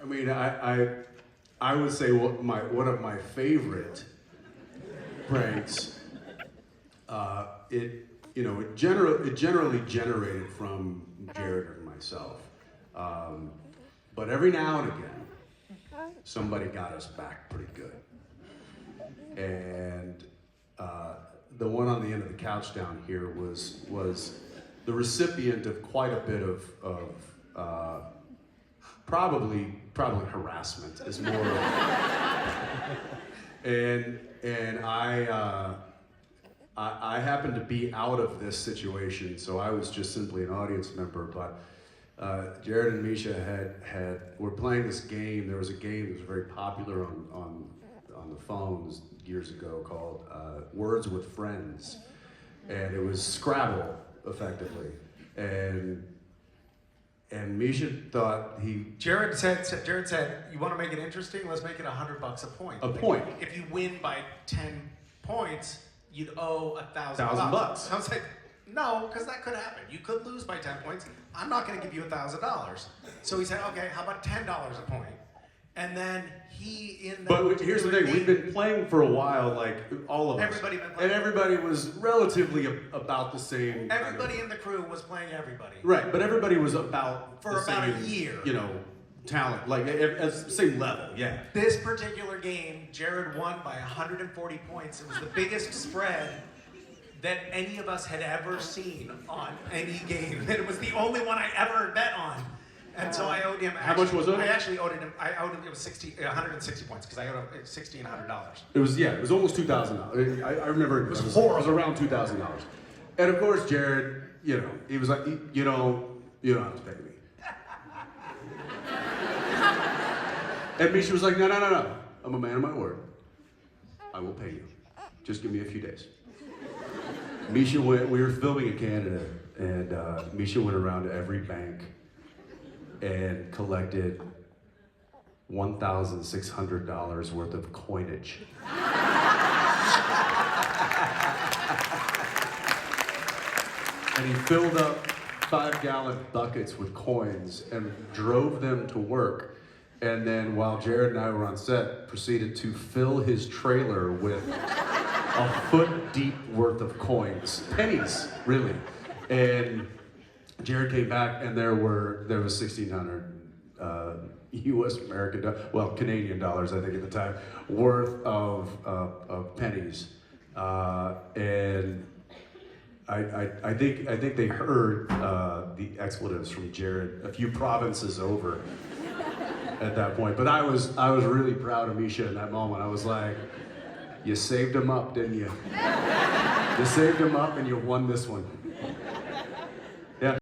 I mean, I would say one of my favorite pranks. It generally generated from Jared and myself, but every now and again, somebody got us back pretty good. And the one on the end of the couch down here was the recipient of quite a bit of probably harassment is more and I happened to be out of this situation, so I was just simply an audience member. But Jared and Misha were playing this game. There was a game that was very popular on the phones years ago called Words with Friends, and it was Scrabble effectively. And Misha thought Jared said, you want to make it interesting? Let's make it $100 a point. A point. If you win by 10 points, you'd owe $1,000. $1,000. I was like, no, because that could happen. You could lose by 10 points. I'm not going to give you $1,000. So he said, okay, how about $10 a point? And then But here's the thing, we've been playing for a while, like all of us. Everybody been playing. And everybody was relatively about the same. Everybody in the crew was playing everybody. Right, but everybody was about For the about same, a year. Talent, like at the same level, yeah. This particular game, Jared won by 140 points. It was the biggest spread that any of us had ever seen on any game. It was the only one I ever bet on. And so I owed him. How much was it? I actually owed him. It was 160 points because I owed him $1,600. It was almost $2,000. I remember it was horrible. It was around $2,000. And of course, Jared, he was like, you don't have to pay me. And Misha was like, no. I'm a man of my word. I will pay you. Just give me a few days. Misha we were filming in Canada, and Misha went around to every bank and collected $1,600 worth of coinage. And he filled up 5-gallon buckets with coins and drove them to work. And then while Jared and I were on set, proceeded to fill his trailer with a foot deep worth of coins. Pennies, really. And Jared came back and there was 1,600 Canadian dollars, I think at the time, worth of pennies. And I think they heard the expletives from Jared a few provinces over at that point. But I was really proud of Misha in that moment. I was like, you saved him up, didn't you? You saved him up and you won this one.